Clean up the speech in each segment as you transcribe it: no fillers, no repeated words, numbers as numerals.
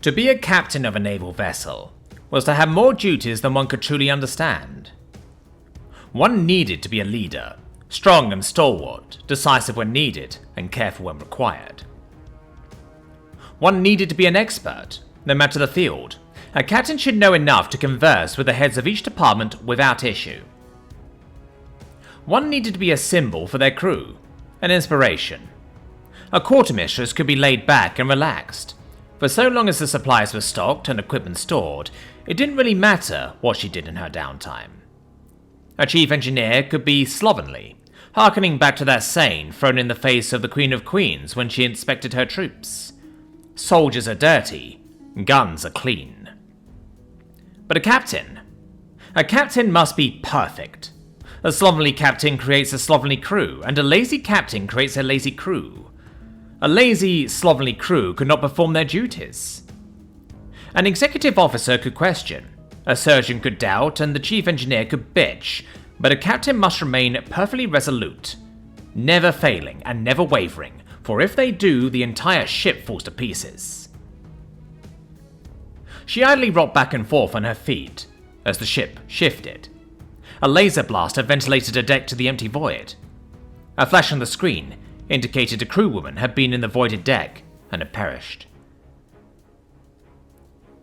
To be a captain of a naval vessel was to have more duties than one could truly understand. One needed to be a leader, strong and stalwart, decisive when needed, and careful when required. One needed to be an expert, no matter the field. A captain should know enough to converse with the heads of each department without issue. One needed to be a symbol for their crew, an inspiration. A quartermistress could be laid back and relaxed. For so long as the supplies were stocked and equipment stored, it didn't really matter what she did in her downtime. A chief engineer could be slovenly, harkening back to that saying thrown in the face of the Queen of Queens when she inspected her troops. Soldiers are dirty, guns are clean. But a captain must be perfect. A slovenly captain creates a slovenly crew, and a lazy captain creates a lazy crew. A lazy, slovenly crew could not perform their duties. An executive officer could question, a surgeon could doubt, and the chief engineer could bitch, but a captain must remain perfectly resolute, never failing and never wavering, for if they do, the entire ship falls to pieces. She idly rocked back and forth on her feet as the ship shifted. A laser blaster ventilated her deck to the empty void. A flash on the screen indicated a crewwoman had been in the voided deck and had perished.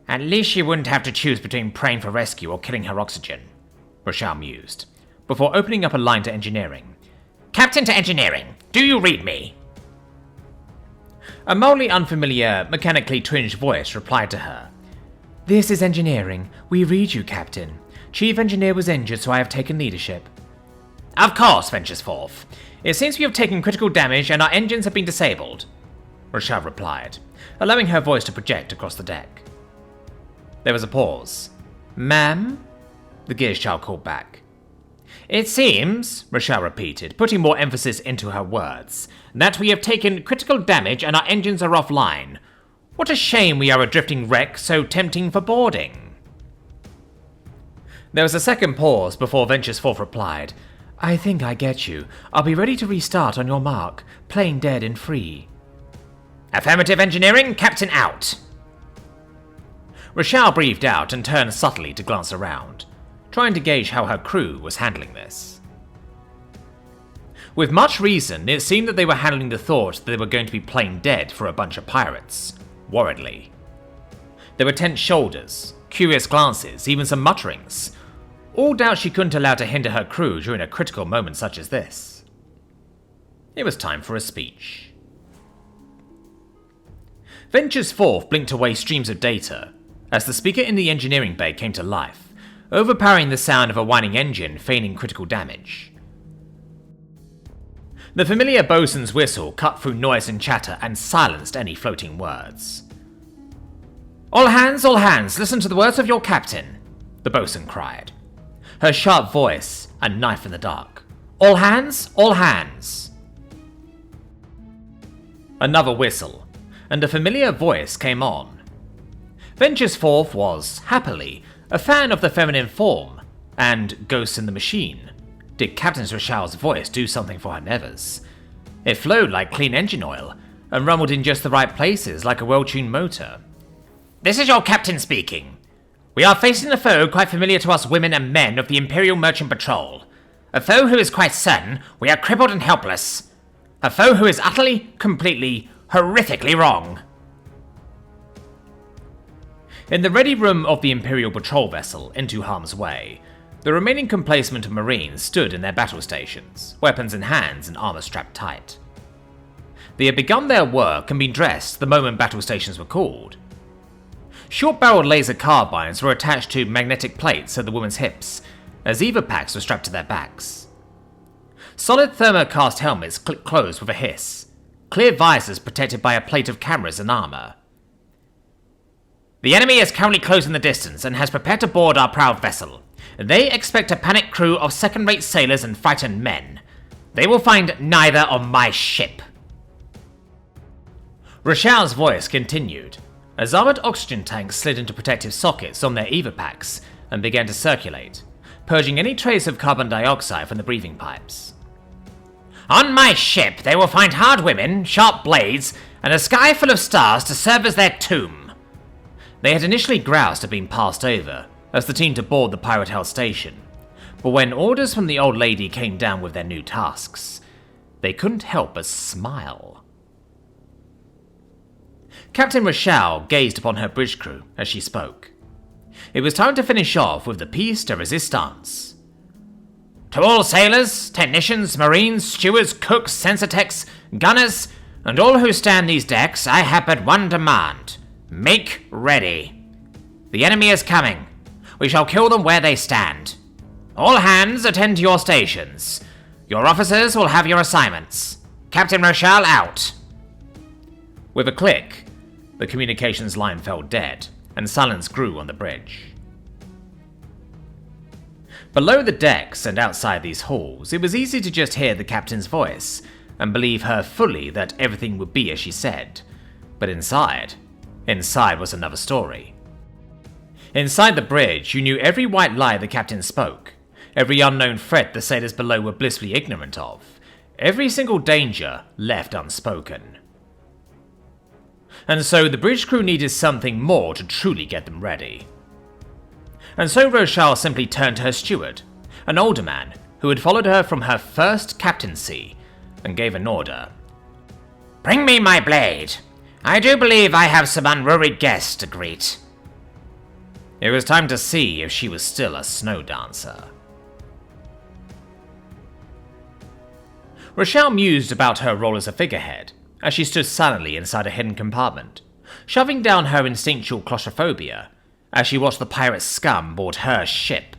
At least she wouldn't have to choose between praying for rescue or killing her oxygen, Rochelle mused, before opening up a line to engineering. Captain to engineering, do you read me? A mildly unfamiliar, mechanically twinged voice replied to her. This is engineering. We read you, Captain. Chief engineer was injured, so I have taken leadership. Of course, ventures forth. It seems we have taken critical damage and our engines have been disabled, Rochelle replied, allowing her voice to project across the deck. There was a pause. Ma'am? The gears child called back. It seems, Rochelle repeated, putting more emphasis into her words, that we have taken critical damage and our engines are offline. What a shame we are a drifting wreck so tempting for boarding. There was a second pause before Ventures Forth replied, I think I get you. I'll be ready to restart on your mark, plain dead and free. Affirmative engineering, Captain out. Rochelle breathed out and turned subtly to glance around, trying to gauge how her crew was handling this. With much reason, it seemed that they were handling the thought that they were going to be plain dead for a bunch of pirates, worriedly. There were tense shoulders, curious glances, even some mutterings. All doubt she couldn't allow to hinder her crew during a critical moment such as this. It was time for a speech. Ventures Forth blinked away streams of data as the speaker in the engineering bay came to life, overpowering the sound of a whining engine feigning critical damage. The familiar bosun's whistle cut through noise and chatter and silenced any floating words. All hands, listen to the words of your captain, the bosun cried, her sharp voice a knife in the dark. All hands, all hands. Another whistle, and a familiar voice came on. Ventures Forth was, happily, a fan of the feminine form, and Ghost in the Machine. Did Captain Rochelle's voice do something for her nevers? It flowed like clean engine oil, and rumbled in just the right places like a well-tuned motor. This is your captain speaking. We are facing a foe quite familiar to us women and men of the Imperial Merchant Patrol. A foe who is quite certain we are crippled and helpless. A foe who is utterly, completely, horrifically wrong. In the ready room of the Imperial patrol vessel into harm's way, the remaining complacement of Marines stood in their battle stations, weapons in hands and armor strapped tight. They had begun their work and been dressed the moment battle stations were called. Short-barreled laser carbines were attached to magnetic plates at the women's hips, as Eva packs were strapped to their backs. Solid thermocast helmets clicked closed with a hiss, clear visors protected by a plate of cameras and armor. The enemy is currently closing the distance and has prepared to board our proud vessel. They expect a panicked crew of second-rate sailors and frightened men. They will find neither on my ship. Rochelle's voice continued, as armored oxygen tanks slid into protective sockets on their Eva packs and began to circulate, purging any trace of carbon dioxide from the breathing pipes. On my ship, they will find hard women, sharp blades, and a sky full of stars to serve as their tomb. They had initially groused at being passed over as the team to board the pirate-held station, but when orders from the old lady came down with their new tasks, they couldn't help but smile. Captain Rochelle gazed upon her bridge crew as she spoke. It was time to finish off with the piece de resistance. To all sailors, technicians, marines, stewards, cooks, sensor techs, gunners, and all who stand these decks, I have but one demand. Make ready. The enemy is coming. We shall kill them where they stand. All hands attend to your stations. Your officers will have your assignments. Captain Rochelle out. With a click, the communications line fell dead, and silence grew on the bridge. Below the decks and outside these halls, it was easy to just hear the captain's voice and believe her fully that everything would be as she said. But inside was another story. Inside the bridge, you knew every white lie the captain spoke, every unknown threat the sailors below were blissfully ignorant of, every single danger left unspoken. And so the bridge crew needed something more to truly get them ready. And so Rochelle simply turned to her steward, an older man who had followed her from her first captaincy, and gave an order. Bring me my blade. I do believe I have some unruly guests to greet. It was time to see if she was still a snow dancer. Rochelle mused about her role as a figurehead, as she stood silently inside a hidden compartment, shoving down her instinctual claustrophobia as she watched the pirate scum board her ship.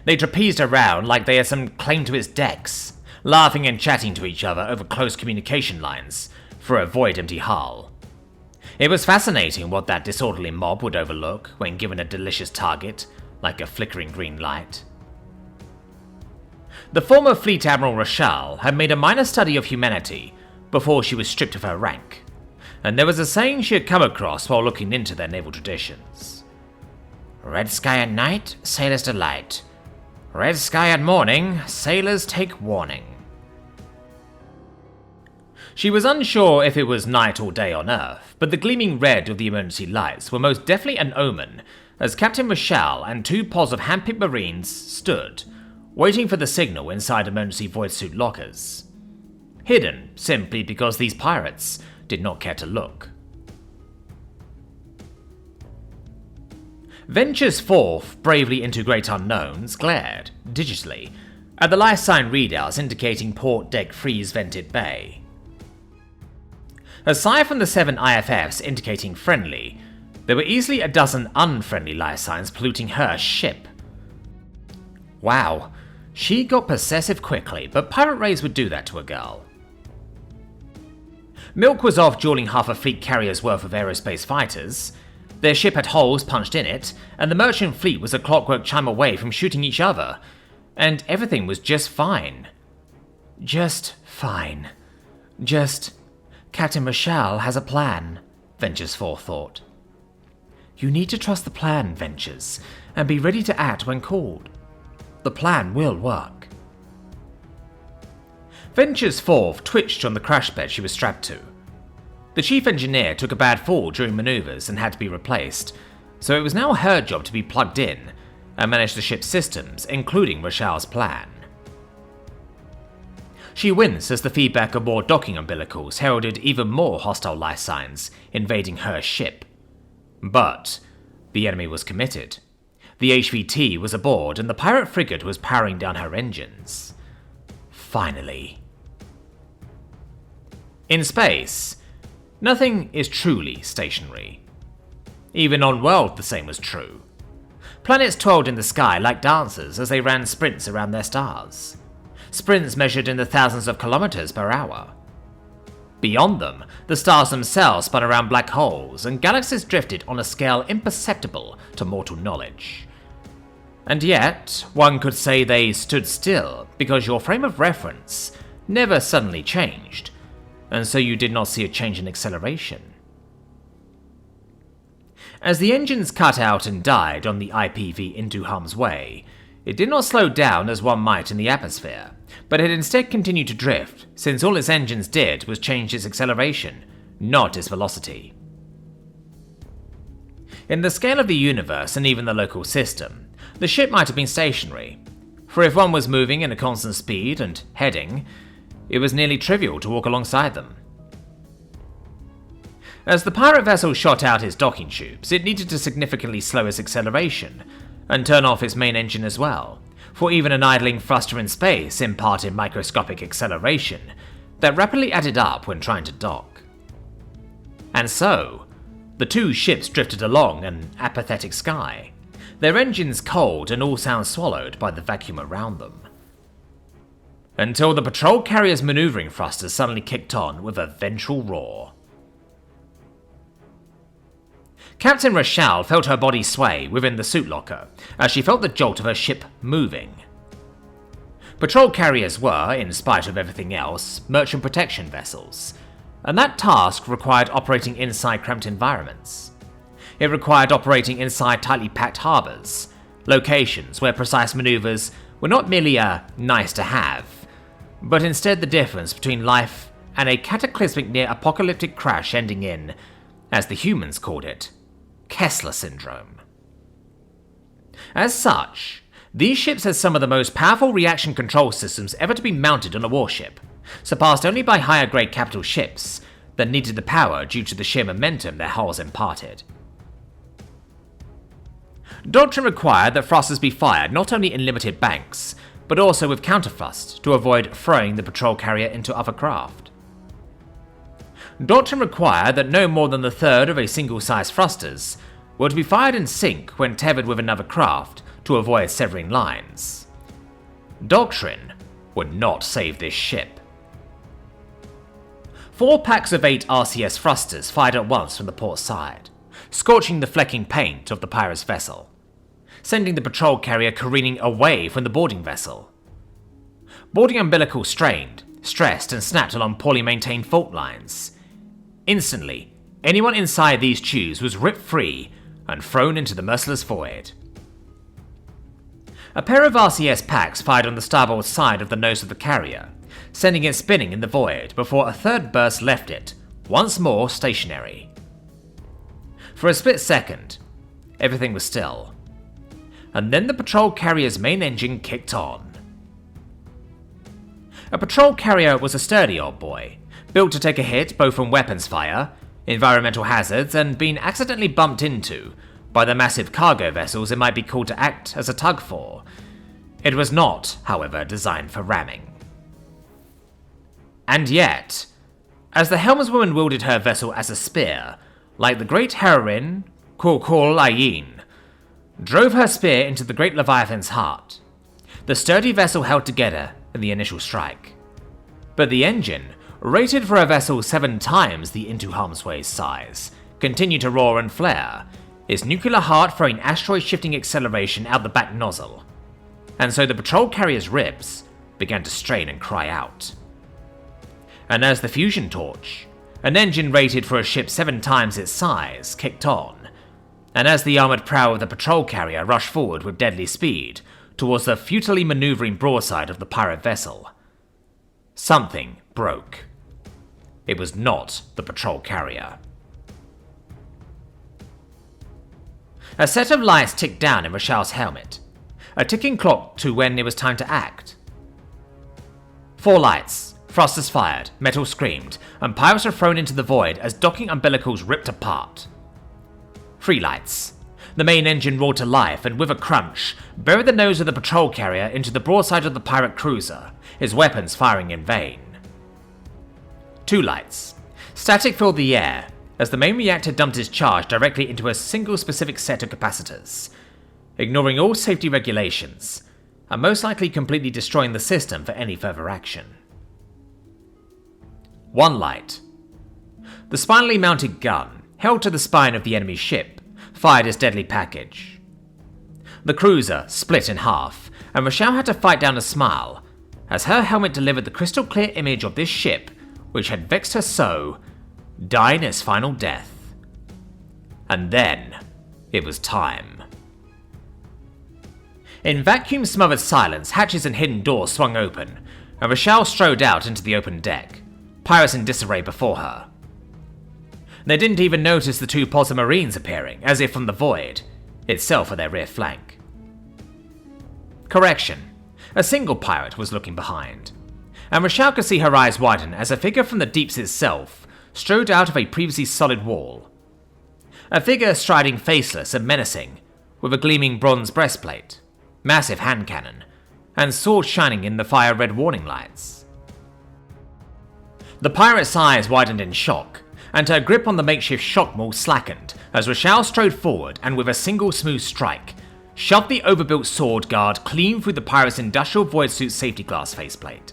They trapezed around like they had some claim to its decks, laughing and chatting to each other over close communication lines for a void-empty hull. It was fascinating what that disorderly mob would overlook when given a delicious target, like a flickering green light. The former Fleet Admiral Rochelle had made a minor study of humanity before she was stripped of her rank, and there was a saying she had come across while looking into their naval traditions. Red sky at night, sailors delight. Red sky at morning, sailors take warning. She was unsure if it was night or day on Earth, but the gleaming red of the emergency lights were most definitely an omen as Captain Rochelle and two pods of hand-picked Marines stood, waiting for the signal inside emergency void suit lockers. Hidden simply because these pirates did not care to look. Venture's fourth, bravely into great unknowns, glared, digitally, at the life sign readouts indicating port deck freeze vented bay. Aside from the 7 IFFs indicating friendly, there were easily a dozen unfriendly life signs polluting her ship. Wow, she got possessive quickly, but pirate raids would do that to a girl. Milk was off dueling half a fleet carrier's worth of aerospace fighters. Their ship had holes punched in it, and the merchant fleet was a clockwork chime away from shooting each other. And everything was just fine. Just fine. Just... Captain Rochelle has a plan, Ventures forethought. You need to trust the plan, Ventures, and be ready to act when called. The plan will work. Ventures' fourth twitched on the crash bed she was strapped to. The chief engineer took a bad fall during maneuvers and had to be replaced, so it was now her job to be plugged in and manage the ship's systems, including Rochelle's plan. She winced as the feedback of more docking umbilicals heralded even more hostile life signs invading her ship. But the enemy was committed. The HVT was aboard and the pirate frigate was powering down her engines. Finally. In space, nothing is truly stationary. Even on world, the same was true. Planets twirled in the sky like dancers as they ran sprints around their stars. Sprints measured in the thousands of kilometers per hour. Beyond them, the stars themselves spun around black holes, and galaxies drifted on a scale imperceptible to mortal knowledge. And yet, one could say they stood still because your frame of reference never suddenly changed, and so you did not see a change in acceleration. As the engines cut out and died on the IPV into harm's way, it did not slow down as one might in the atmosphere, but it instead continued to drift, since all its engines did was change its acceleration, not its velocity. In the scale of the universe and even the local system, the ship might have been stationary, for if one was moving in a constant speed and heading, it was nearly trivial to walk alongside them. As the pirate vessel shot out its docking tubes, it needed to significantly slow its acceleration and turn off its main engine as well, for even an idling thruster in space imparted microscopic acceleration that rapidly added up when trying to dock. And so, the two ships drifted along an apathetic sky, their engines cold and all sounds swallowed by the vacuum around them. Until the patrol carrier's maneuvering thrusters suddenly kicked on with a ventral roar. Captain Rochelle felt her body sway within the suit locker as she felt the jolt of her ship moving. Patrol carriers were, in spite of everything else, merchant protection vessels, and that task required operating inside cramped environments. It required operating inside tightly packed harbours, locations where precise manoeuvres were not merely a nice to have, but instead the difference between life and a cataclysmic near-apocalyptic crash ending in, as the humans called it, Kessler Syndrome. As such, these ships had some of the most powerful reaction control systems ever to be mounted on a warship, surpassed only by higher-grade capital ships that needed the power due to the sheer momentum their hulls imparted. Doctrine required that thrusters be fired not only in limited banks, but also with counterthrust to avoid throwing the patrol carrier into other craft. Doctrine required that no more than the third of a single-size thrusters were to be fired in sync when tethered with another craft to avoid severing lines. Doctrine would not save this ship. 4 packs of 8 RCS thrusters fired at once from the port side, scorching the flecking paint of the pirate's vessel, sending the patrol carrier careening away from the boarding vessel. Boarding umbilical strained, stressed, and snapped along poorly maintained fault lines. Instantly, anyone inside these tubes was ripped free and thrown into the merciless void. A pair of RCS packs fired on the starboard side of the nose of the carrier, sending it spinning in the void before a third burst left it, once more stationary. For a split second, everything was still, and then the patrol carrier's main engine kicked on. A patrol carrier was a sturdy old boy, built to take a hit both from weapons fire, environmental hazards, and being accidentally bumped into by the massive cargo vessels it might be called to act as a tug for. It was not, however, designed for ramming. And yet, as the helmswoman wielded her vessel as a spear, like the great heroine, Kul Ayin, drove her spear into the great Leviathan's heart, the sturdy vessel held together in the initial strike. But the engine, rated for a vessel 7 times the Into Harm's Way's size, continued to roar and flare, its nuclear heart throwing asteroid-shifting acceleration out the back nozzle. And so the patrol carrier's ribs began to strain and cry out. And as the fusion torch, an engine rated for a ship 7 times its size, kicked on, and as the armoured prow of the patrol carrier rushed forward with deadly speed towards the futilely manoeuvring broadside of the pirate vessel, something broke. It was not the patrol carrier. A set of lights ticked down in Rochelle's helmet, a ticking clock to when it was time to act. 4 lights, thrusters fired, metal screamed, and pirates were thrown into the void as docking umbilicals ripped apart. 3 lights. The main engine roared to life and with a crunch, buried the nose of the patrol carrier into the broadside of the pirate cruiser, his weapons firing in vain. 2 lights. Static filled the air as the main reactor dumped its charge directly into a single specific set of capacitors, ignoring all safety regulations, and most likely completely destroying the system for any further action. 1 light. The spinally mounted gun, held to the spine of the enemy ship, fired its deadly package. The cruiser split in half, and Rochelle had to fight down a smile as her helmet delivered the crystal clear image of this ship, which had vexed her so, dying its final death. And then, it was time. In vacuum-smothered silence, hatches and hidden doors swung open, and Rochelle strode out into the open deck, pirates in disarray before her. They didn't even notice the two pods of Marines appearing, as if from the void, itself at their rear flank. Correction. A single pirate was looking behind, and Rochelle could see her eyes widen as a figure from the deeps itself strode out of a previously solid wall. A figure striding faceless and menacing, with a gleaming bronze breastplate, massive hand cannon, and sword shining in the fire-red warning lights. The pirate's eyes widened in shock, and her grip on the makeshift shock maul slackened as Rochelle strode forward and with a single smooth strike, shoved the overbuilt sword guard clean through the pirate's industrial void suit safety glass faceplate.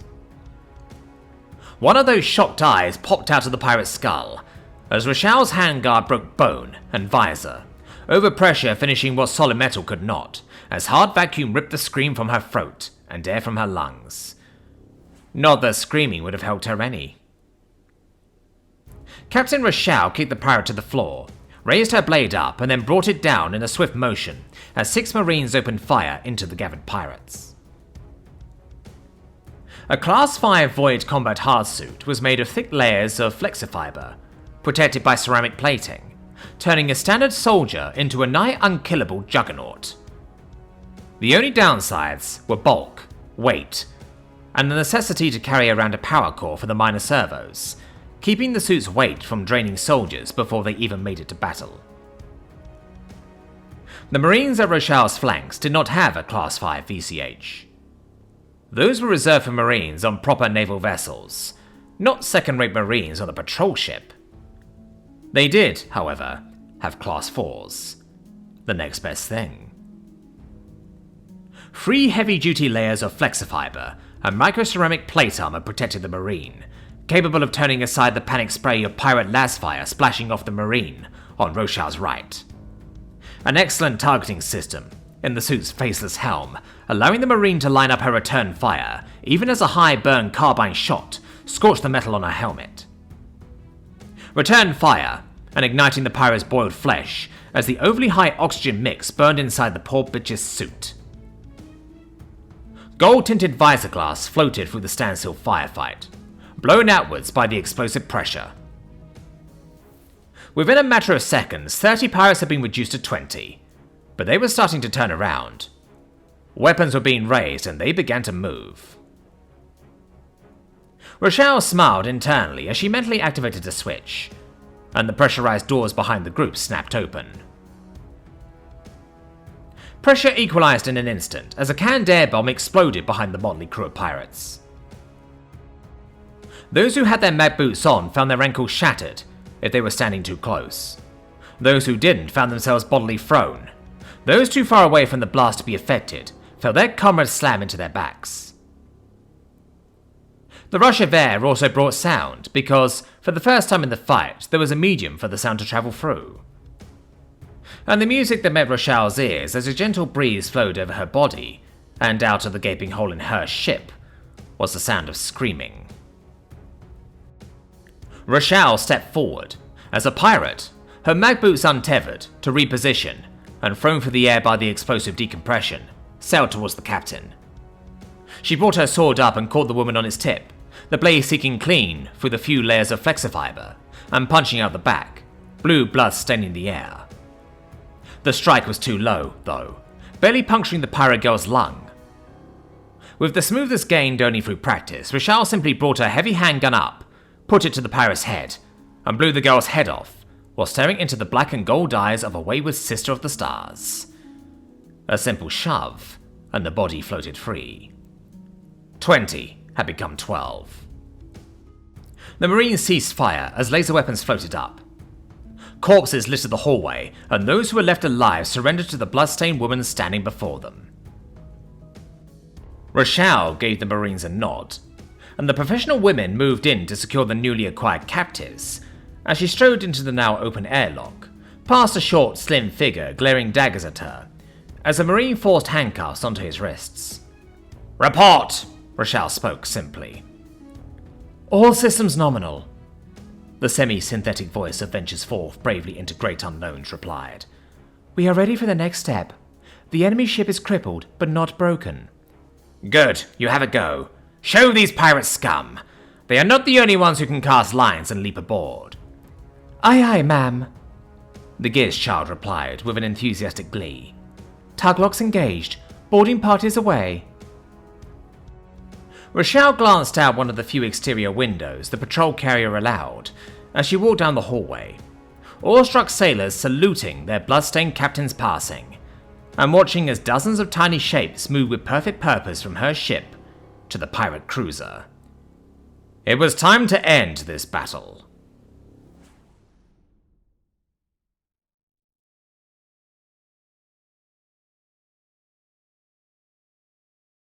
One of those shocked eyes popped out of the pirate's skull, as Rochelle's handguard broke bone and visor, overpressure finishing what solid metal could not, as hard vacuum ripped the scream from her throat and air from her lungs. Not that screaming would have helped her any. Captain Rochelle kicked the pirate to the floor, raised her blade up, and then brought it down in a swift motion as 6 Marines opened fire into the gathered pirates. A Class 5 Void combat hardsuit was made of thick layers of flexifiber, protected by ceramic plating, turning a standard soldier into a nigh unkillable juggernaut. The only downsides were bulk, weight, and the necessity to carry around a power core for the minor servos, keeping the suit's weight from draining soldiers before they even made it to battle. The Marines at Rochelle's flanks did not have a Class 5 VCH. Those were reserved for Marines on proper naval vessels, not second-rate Marines on a patrol ship. They did, however, have Class 4s, the next best thing. 3 heavy-duty layers of flexifiber and microceramic plate armor protected the Marine, capable of turning aside the panic spray of pirate lasfire splashing off the Marine on Rochelle's right. An excellent targeting system in the suit's faceless helm, allowing the Marine to line up her return fire, even as a high-burn carbine shot scorched the metal on her helmet. Return fire, and igniting the pirate's boiled flesh as the overly high oxygen mix burned inside the poor bitch's suit. Gold-tinted visor glass floated through the standstill firefight, blown outwards by the explosive pressure. Within a matter of seconds, 30 pirates had been reduced to 20, but they were starting to turn around. Weapons were being raised and they began to move. Rochelle smiled internally as she mentally activated a switch, and the pressurized doors behind the group snapped open. Pressure equalized in an instant as a canned air bomb exploded behind the motley crew of pirates. Those who had their mag boots on found their ankles shattered if they were standing too close. Those who didn't found themselves bodily thrown. Those too far away from the blast to be affected felt their comrades slam into their backs. The rush of air also brought sound because, for the first time in the fight, there was a medium for the sound to travel through. And the music that met Rochelle's ears as a gentle breeze flowed over her body and out of the gaping hole in her ship was the sound of screaming. Rochelle stepped forward as a pirate, her mag boots untethered to reposition and thrown through the air by the explosive decompression, sailed towards the captain. She brought her sword up and caught the woman on its tip, the blade seeking clean through the few layers of flexifiber and punching out the back, blue blood staining the air. The strike was too low, though, barely puncturing the pirate girl's lung. With the smoothness gained only through practice, Rochelle simply brought her heavy handgun up, put it to the pirate's head, and blew the girl's head off, while staring into the black and gold eyes of a wayward sister of the stars. A simple shove, and the body floated free. 20 had become 12. The Marines ceased fire as laser weapons floated up. Corpses littered the hallway, and those who were left alive surrendered to the bloodstained woman standing before them. Rochelle gave the Marines a nod, and the professional women moved in to secure the newly acquired captives as she strode into the now open airlock, past a short, slim figure glaring daggers at her, as a Marine forced handcuffs onto his wrists. "Report!" Rochelle spoke simply. "All systems nominal," the semi-synthetic voice of Ventures Forth bravely into great unknowns replied. "We are ready for the next step. The enemy ship is crippled, but not broken." "Good, you have a go. Show these pirate scum. They are not the only ones who can cast lines and leap aboard." Aye, aye, ma'am, the Gear's child replied with an enthusiastic glee. Tuglocks engaged. Boarding parties away. Rochelle glanced out one of the few exterior windows the patrol carrier allowed as she walked down the hallway, awestruck sailors saluting their bloodstained captain's passing, and watching as dozens of tiny shapes moved with perfect purpose from her ship to the pirate cruiser. It was time to end this battle.